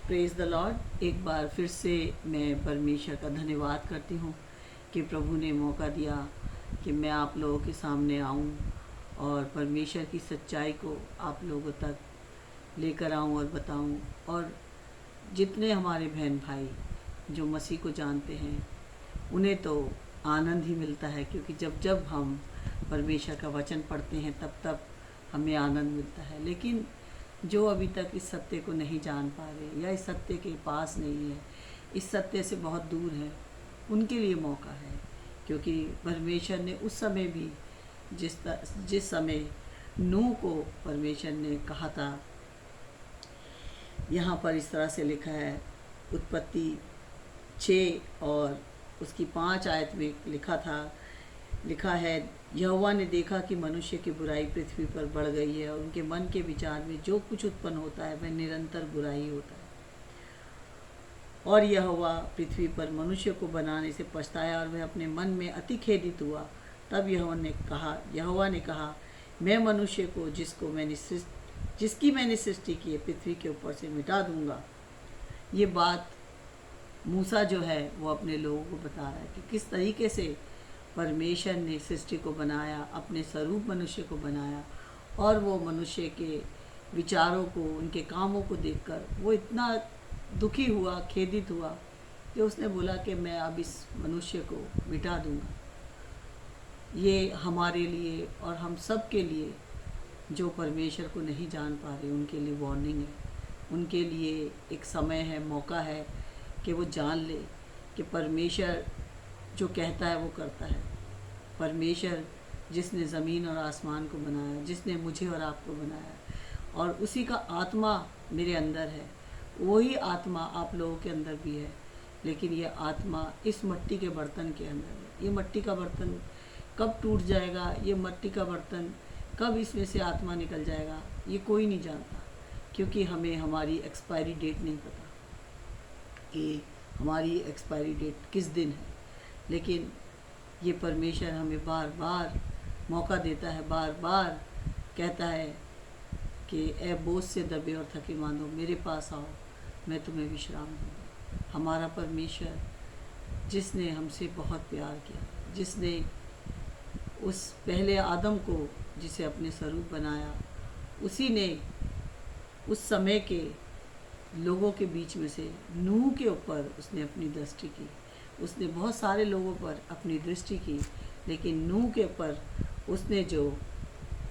Praise the Lord. एक बार फिर से मैं परमेश्वर का धन्यवाद करती हूँ कि प्रभु ने मौका दिया कि मैं आप लोगों के सामने आऊँ और परमेश्वर की सच्चाई को आप लोगों तक लेकर आऊँ और बताऊँ। और जितने हमारे बहन भाई जो मसीह को जानते हैं उन्हें तो आनंद ही मिलता है, क्योंकि जब जब हम परमेश्वर का वचन पढ़ते हैं तब तब हमें आनंद मिलता है। लेकिन जो अभी तक इस सत्य को नहीं जान पा रहे या इस सत्य के पास नहीं है, इस सत्य से बहुत दूर है, उनके लिए मौका है। क्योंकि परमेश्वर ने उस समय भी जिस समय नूह को परमेश्वर ने कहा था, यहाँ पर इस तरह से लिखा है, उत्पत्ति 6 और उसकी 5 आयत में लिखा है, यहोवा ने देखा कि मनुष्य की बुराई पृथ्वी पर बढ़ गई है और उनके मन के विचार में जो कुछ उत्पन्न होता है वह निरंतर बुराई होता है। और यहोवा पृथ्वी पर मनुष्य को बनाने से पछताया और वह अपने मन में अति खेदित हुआ। तब यहोवा ने कहा, मैं मनुष्य को जिसकी मैंने सृष्टि की है पृथ्वी के ऊपर से मिटा दूंगा। ये बात मूसा जो है वो अपने लोगों को बता रहा है कि किस तरीके से परमेश्वर ने सृष्टि को बनाया, अपने स्वरूप मनुष्य को बनाया, और वो मनुष्य के विचारों को, उनके कामों को देखकर वो इतना दुखी हुआ, खेदित हुआ कि उसने बोला कि मैं अब इस मनुष्य को मिटा दूंगा। ये हमारे लिए और हम सब के लिए जो परमेश्वर को नहीं जान पा रहे उनके लिए वार्निंग है, उनके लिए एक समय है, मौका है कि वो जान ले कि परमेश्वर जो कहता है वो करता है। परमेश्वर जिसने ज़मीन और आसमान को बनाया, जिसने मुझे और आपको बनाया, और उसी का आत्मा मेरे अंदर है, वही आत्मा आप लोगों के अंदर भी है। लेकिन ये आत्मा इस मिट्टी के बर्तन के अंदर है। ये मिट्टी का बर्तन कब टूट जाएगा, ये मिट्टी का बर्तन कब इसमें से आत्मा निकल जाएगा, ये कोई नहीं जानता। क्योंकि हमें हमारी एक्सपायरी डेट नहीं पता कि हमारी एक्सपायरी डेट किस दिन है। लेकिन ये परमेश्वर हमें बार बार मौका देता है, बार बार कहता है कि ए बोझ से दबे और थके मांदो, मेरे पास आओ, मैं तुम्हें विश्राम दूँगा। हमारा परमेश्वर जिसने हमसे बहुत प्यार किया, जिसने उस पहले आदम को जिसे अपने स्वरूप बनाया, उसी ने उस समय के लोगों के बीच में से नूह के ऊपर उसने अपनी दृष्टि की। उसने बहुत सारे लोगों पर अपनी दृष्टि की, लेकिन नूह के ऊपर उसने जो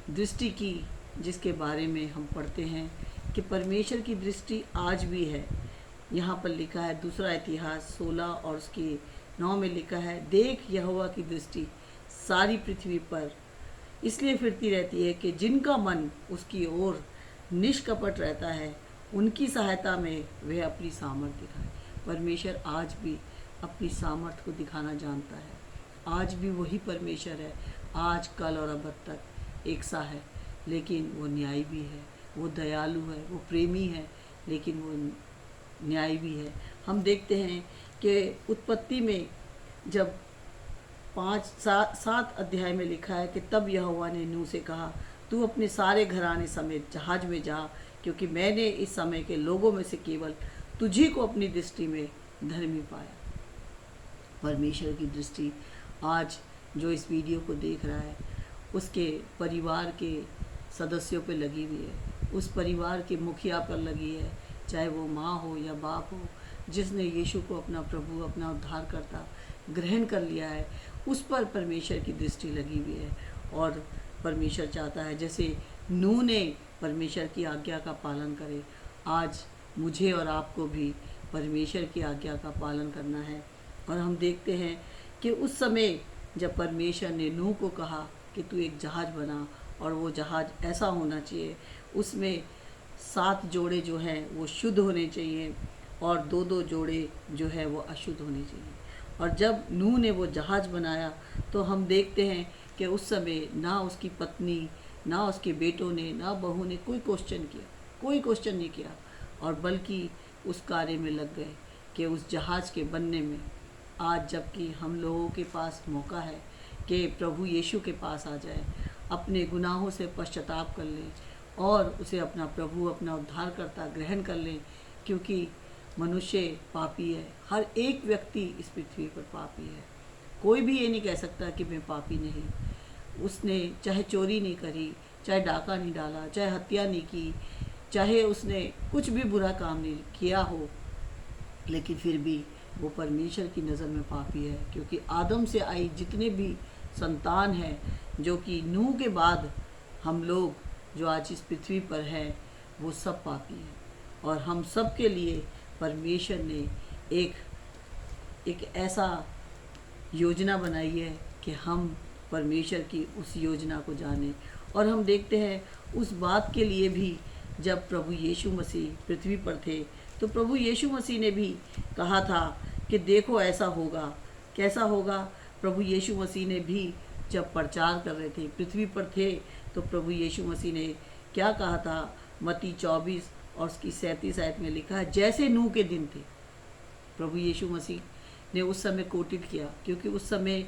दृष्टि की, जिसके बारे में हम पढ़ते हैं कि परमेश्वर की दृष्टि आज भी है। यहाँ पर लिखा है, दूसरा इतिहास 16 और उसकी 9 में लिखा है, देख यहोवा की दृष्टि सारी पृथ्वी पर इसलिए फिरती रहती है कि जिनका मन उसकी ओर निष्कपट रहता है, उनकी सहायता में वह अपनी सामर्थ दिखाए। परमेश्वर आज भी अपनी सामर्थ को दिखाना जानता है। आज भी वही परमेश्वर है, आज कल और अब तक एक सा है। लेकिन वो न्यायी भी है, वो दयालु है, वो प्रेमी है, लेकिन वो न्यायी भी है। हम देखते हैं कि उत्पत्ति में जब 7 अध्याय में लिखा है कि तब यहोवा ने नूह से कहा, तू अपने सारे घराने समेत जहाज में जा, क्योंकि मैंने इस समय के लोगों में से केवल तुझी को अपनी दृष्टि में धर्मी पाया। परमेश्वर की दृष्टि आज जो इस वीडियो को देख रहा है उसके परिवार के सदस्यों पर लगी हुई है, उस परिवार के मुखिया पर लगी है, चाहे वो माँ हो या बाप हो, जिसने यीशु को अपना प्रभु, अपना उद्धारकर्ता ग्रहण कर लिया है, उस पर परमेश्वर की दृष्टि लगी हुई है। और परमेश्वर चाहता है जैसे नूह ने परमेश्वर की आज्ञा का पालन करे, आज मुझे और आपको भी परमेश्वर की आज्ञा का पालन करना है। और हम देखते हैं कि उस समय जब परमेश्वर ने नूह को कहा कि तू एक जहाज बना, और वो जहाज ऐसा होना चाहिए, उसमें 7 जोड़े जो हैं वो शुद्ध होने चाहिए और 2-2 जोड़े जो है वो अशुद्ध होने चाहिए। और जब नूह ने वो जहाज बनाया तो हम देखते हैं कि उस समय ना उसकी पत्नी, ना उसके बेटों ने, ना बहू ने कोई क्वेश्चन नहीं किया, और बल्कि उस कार्य में लग गए कि उस जहाज के बनने में। आज जबकि हम लोगों के पास मौका है कि प्रभु यीशु के पास आ जाए, अपने गुनाहों से पश्चाताप कर लें और उसे अपना प्रभु, अपना उद्धारकर्ता ग्रहण कर लें, क्योंकि मनुष्य पापी है, हर एक व्यक्ति इस पृथ्वी पर पापी है। कोई भी ये नहीं कह सकता कि मैं पापी नहीं। उसने चाहे चोरी नहीं करी, चाहे डाका नहीं डाला, चाहे हत्या नहीं की, चाहे उसने कुछ भी बुरा काम नहीं किया हो, लेकिन फिर भी वो परमेश्वर की नज़र में पापी है। क्योंकि आदम से आई जितने भी संतान हैं, जो कि नूह के बाद हम लोग जो आज इस पृथ्वी पर हैं, वो सब पापी हैं। और हम सब के लिए परमेश्वर ने एक ऐसा योजना बनाई है कि हम परमेश्वर की उस योजना को जानें। और हम देखते हैं उस बात के लिए भी, जब प्रभु यीशु मसीह पृथ्वी पर थे, तो प्रभु यीशु मसीह ने भी कहा था कि देखो ऐसा होगा। कैसा होगा? प्रभु यीशु मसीह ने भी जब प्रचार कर रहे थे, पृथ्वी पर थे, तो प्रभु यीशु मसीह ने क्या कहा था? मत्ती 24 और उसकी 37 आयत में लिखा है, जैसे नूह के दिन थे। प्रभु यीशु मसीह ने उस समय कोटित किया, क्योंकि उस समय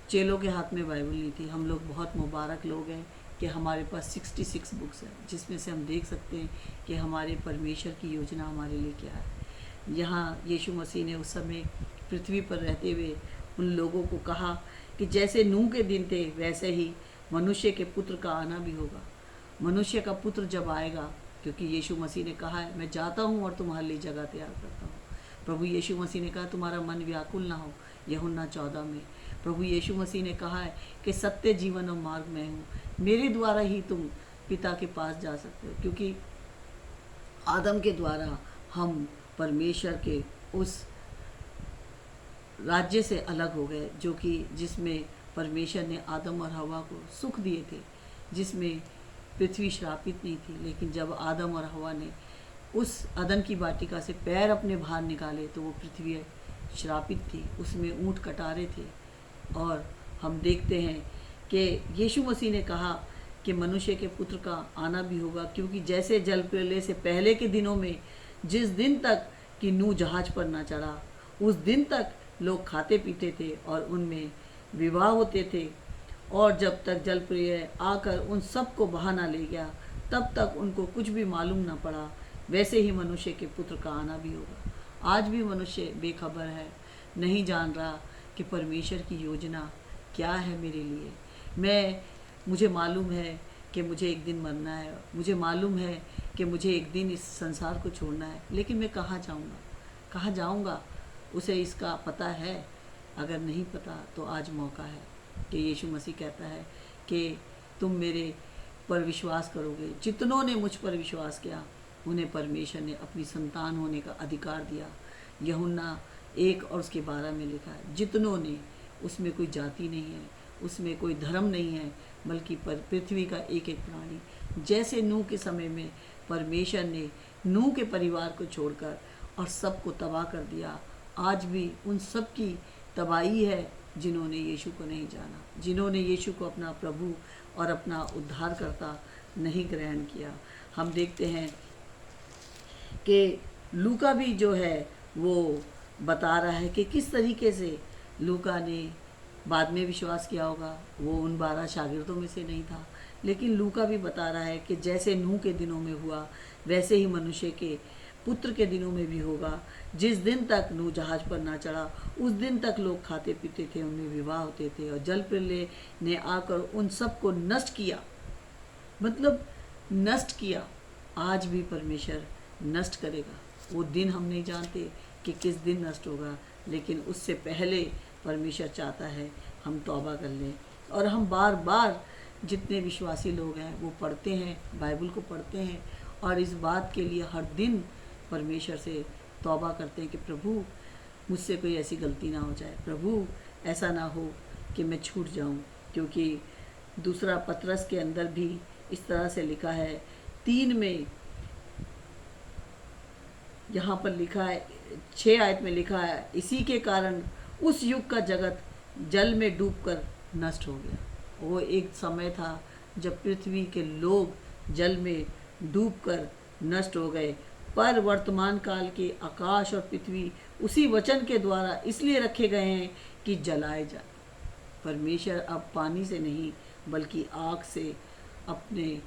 चेलों के हाथ में बाइबल नहीं थी। हम लोग बहुत मुबारक लोग हैं कि हमारे पास 66 बुक्स हैं, जिसमें से हम देख सकते हैं कि हमारे परमेश्वर की योजना हमारे लिए क्या है। यहाँ यीशु मसीह ने उस समय पृथ्वी पर रहते हुए उन लोगों को कहा कि जैसे नूह के दिन थे, वैसे ही मनुष्य के पुत्र का आना भी होगा। मनुष्य का पुत्र जब आएगा, क्योंकि यीशु मसीह ने कहा है, मैं जाता हूँ और तुम्हारे लिए जगह तैयार करता हूँ। प्रभु यीशु मसीह ने कहा, तुम्हारा मन व्याकुल ना हो, यूहन्ना 14 में। प्रभु यीशु मसीह ने कहा है कि सत्य, जीवन और मार्ग मैं हूँ, मेरे द्वारा ही तुम पिता के पास जा सकते हो। क्योंकि आदम के द्वारा हम परमेश्वर के उस राज्य से अलग हो गए, जो कि जिसमें परमेश्वर ने आदम और हवा को सुख दिए थे, जिसमें पृथ्वी श्रापित नहीं थी। लेकिन जब आदम और हवा ने उस अदन की वाटिका से पैर अपने बाहर निकाले, तो वो पृथ्वी श्रापित थी, उसमें ऊंट कटारे थे। और हम देखते हैं कि यीशु मसीह ने कहा कि मनुष्य के पुत्र का आना भी होगा, क्योंकि जैसे जल प्रलय से पहले के दिनों में, जिस दिन तक कि नूह जहाज पर ना चढ़ा, उस दिन तक लोग खाते पीते थे और उनमें विवाह होते थे, और जब तक जल प्रलय आकर उन सब को बहा ना ले गया, तब तक उनको कुछ भी मालूम ना पड़ा। वैसे ही मनुष्य के पुत्र का आना भी होगा। आज भी मनुष्य बेखबर है, नहीं जान रहा कि परमेश्वर की योजना क्या है मेरे लिए। मुझे मालूम है कि मुझे एक दिन मरना है, मुझे मालूम है कि मुझे एक दिन इस संसार को छोड़ना है, लेकिन मैं कहाँ जाऊँगा, कहाँ जाऊँगा, उसे इसका पता है? अगर नहीं पता तो आज मौका है कि यीशु मसीह कहता है कि तुम मेरे पर विश्वास करोगे। जितनों ने मुझ पर विश्वास किया, उन्हें परमेश्वर ने अपनी संतान होने का अधिकार दिया। यूहन्ना 1 और उसके 12 में लिखा है, जितनों ने। उसमें कोई जाति नहीं है, उसमें कोई धर्म नहीं है, बल्कि पृथ्वी का एक एक प्राणी। जैसे नूह के समय में परमेश्वर ने नूह के परिवार को छोड़कर और सबको तबाह कर दिया, आज भी उन सब की तबाही है जिन्होंने यीशु को नहीं जाना, जिन्होंने यीशु को अपना प्रभु और अपना उद्धारकर्ता नहीं ग्रहण किया। हम देखते हैं कि लूका भी जो है वो बता रहा है कि किस तरीके से लूका ने बाद में विश्वास किया होगा। वो उन 12 शागिर्दों में से नहीं था, लेकिन लूका भी बता रहा है कि जैसे नूह के दिनों में हुआ, वैसे ही मनुष्य के पुत्र के दिनों में भी होगा। जिस दिन तक नूह जहाज पर ना चढ़ा, उस दिन तक लोग खाते पीते थे, उनमें विवाह होते थे, और जल प्रलय ने आकर उन सब को नष्ट किया, मतलब नष्ट किया। आज भी परमेश्वर नष्ट करेगा। वो दिन हम नहीं जानते कि किस दिन नष्ट होगा, लेकिन उससे पहले परमेश्वर चाहता है हम तौबा कर लें। और हम बार बार, जितने विश्वासी लोग हैं वो पढ़ते हैं, बाइबल को पढ़ते हैं, और इस बात के लिए हर दिन परमेश्वर से तौबा करते हैं कि प्रभु मुझसे कोई ऐसी गलती ना हो जाए, प्रभु ऐसा ना हो कि मैं छूट जाऊं। क्योंकि दूसरा पतरस के अंदर भी इस तरह से लिखा है, 3 में यहाँ पर लिखा है, 6 आयत में लिखा है, इसी के कारण उस युग का जगत जल में डूबकर नष्ट हो गया। वो एक समय था जब पृथ्वी के लोग जल में डूबकर नष्ट हो गए, पर वर्तमान काल के आकाश और पृथ्वी उसी वचन के द्वारा इसलिए रखे गए हैं कि जलाए जाए। परमेश्वर अब पानी से नहीं बल्कि आग से अपने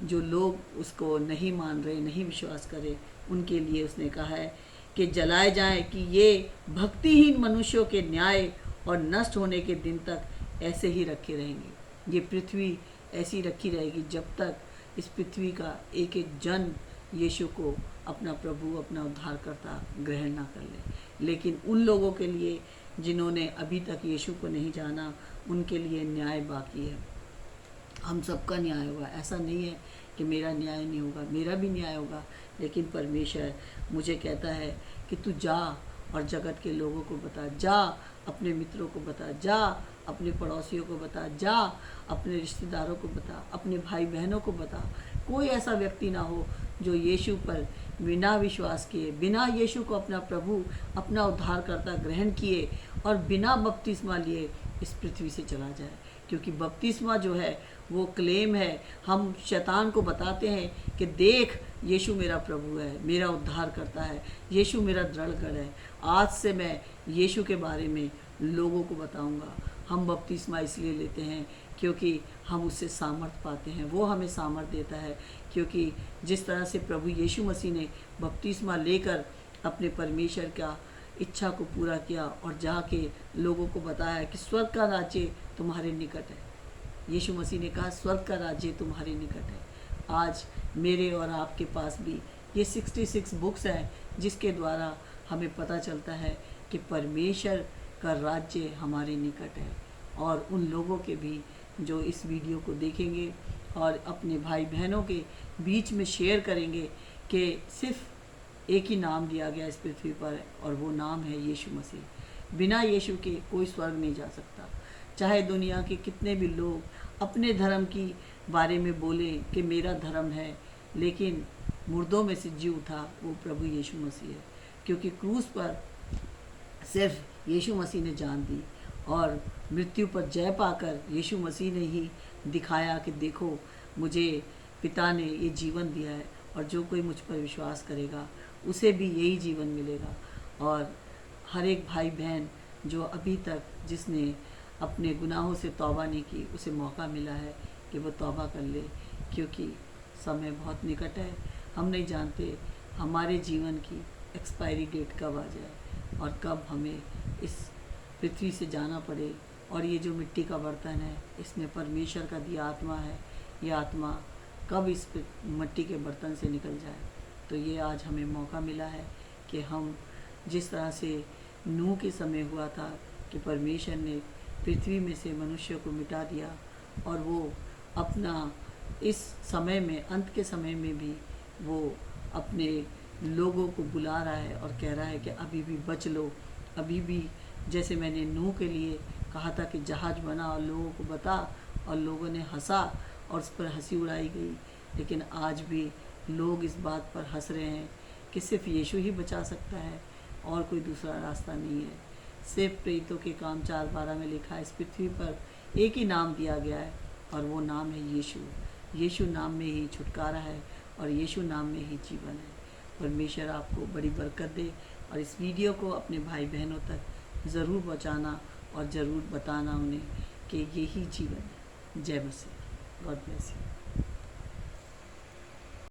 जो लोग उसको नहीं मान रहे, नहीं विश्वास करे, उनके लिए उसने कहा है कि जलाए जाएं, कि ये भक्तिहीन मनुष्यों के न्याय और नष्ट होने के दिन तक ऐसे ही रखे रहेंगे। ये पृथ्वी ऐसी रखी रहेगी जब तक इस पृथ्वी का एक एक जन यीशु को अपना प्रभु, अपना उद्धारकर्ता ग्रहण ना कर ले। लेकिन उन लोगों के लिए जिन्होंने अभी तक यीशु को नहीं जाना, उनके लिए न्याय बाकी है। हम सबका न्याय होगा। ऐसा नहीं है कि मेरा न्याय नहीं होगा, मेरा भी न्याय होगा। लेकिन परमेश्वर मुझे कहता है कि तू जा और जगत के लोगों को बता, जा अपने मित्रों को बता, जा अपने पड़ोसियों को बता, जा अपने रिश्तेदारों को बता, अपने भाई बहनों को बता। कोई ऐसा व्यक्ति ना हो जो यीशु पर बिना विश्वास किए, बिना यीशु को अपना प्रभु, अपना उद्धारकर्ता ग्रहण किए और बिना बपतिस्मा लिए इस पृथ्वी से चला जाए। क्योंकि बपतिस्मा जो है वो क्लेम है। हम शैतान को बताते हैं कि देख यीशु मेरा प्रभु है, मेरा उद्धार करता है, यीशु मेरा दृढ़गढ़ है। आज से मैं यीशु के बारे में लोगों को बताऊंगा। हम बपतिस्मा इसलिए लेते हैं क्योंकि हम उससे सामर्थ पाते हैं, वो हमें सामर्थ देता है। क्योंकि जिस तरह से प्रभु यीशु मसीह ने बपतिस्मा लेकर अपने परमेश्वर का इच्छा को पूरा किया और जाके लोगों को बताया कि स्वर्ग का राज्य तुम्हारे निकट है। यीशु मसीह ने कहा स्वर्ग का राज्य तुम्हारे निकट है। आज मेरे और आपके पास भी ये 66 बुक्स हैं जिसके द्वारा हमें पता चलता है कि परमेश्वर का राज्य हमारे निकट है। और उन लोगों के भी जो इस वीडियो को देखेंगे और अपने भाई बहनों के बीच में शेयर करेंगे कि सिर्फ एक ही नाम दिया गया इस पृथ्वी पर और वो नाम है यीशु मसीह। बिना यीशु के कोई स्वर्ग नहीं जा सकता। चाहे दुनिया के कितने भी लोग अपने धर्म की बारे में बोलें कि मेरा धर्म है, लेकिन मुर्दों में से जी उठा वो प्रभु यीशु मसीह है। क्योंकि क्रूस पर सिर्फ यीशु मसीह ने जान दी और मृत्यु पर जय पाकर यीशु मसीह ने ही दिखाया कि देखो मुझे पिता ने ये जीवन दिया है और जो कोई मुझ पर विश्वास करेगा उसे भी यही जीवन मिलेगा। और हर एक भाई बहन जो अभी तक जिसने अपने गुनाहों से तौबा नहीं की, उसे मौका मिला है कि वो तौबा कर ले। क्योंकि समय बहुत निकट है। हम नहीं जानते हमारे जीवन की एक्सपायरी डेट कब आ जाए और कब हमें इस पृथ्वी से जाना पड़े। और ये जो मिट्टी का बर्तन है, इसमें परमेश्वर का दिया आत्मा है, ये आत्मा कब इस मिट्टी के बर्तन से निकल जाए। तो ये आज हमें मौका मिला है कि हम जिस तरह से नूह के समय हुआ था कि परमेश्वर ने पृथ्वी में से मनुष्य को मिटा दिया और वो अपना इस समय में, अंत के समय में भी वो अपने लोगों को बुला रहा है और कह रहा है कि अभी भी बच लो। अभी भी जैसे मैंने नूह के लिए कहा था कि जहाज़ बना और लोगों को बता, और लोगों ने हंसा और उस पर हंसी उड़ाई गई। लेकिन आज भी लोग इस बात पर हंस रहे हैं कि सिर्फ यीशु ही बचा सकता है और कोई दूसरा रास्ता नहीं है। सिर्फ प्रेरितों के काम 4:12 में लिखा है, इस पृथ्वी पर एक ही नाम दिया गया है और वो नाम है यीशु। यीशु नाम में ही छुटकारा है और यीशु नाम में ही जीवन है। परमेश्वर आपको बड़ी बरकत दे और इस वीडियो को अपने भाई बहनों तक ज़रूर पहुँचाना और ज़रूर बताना उन्हें कि यही जीवन है। जय मसीह। God bless you.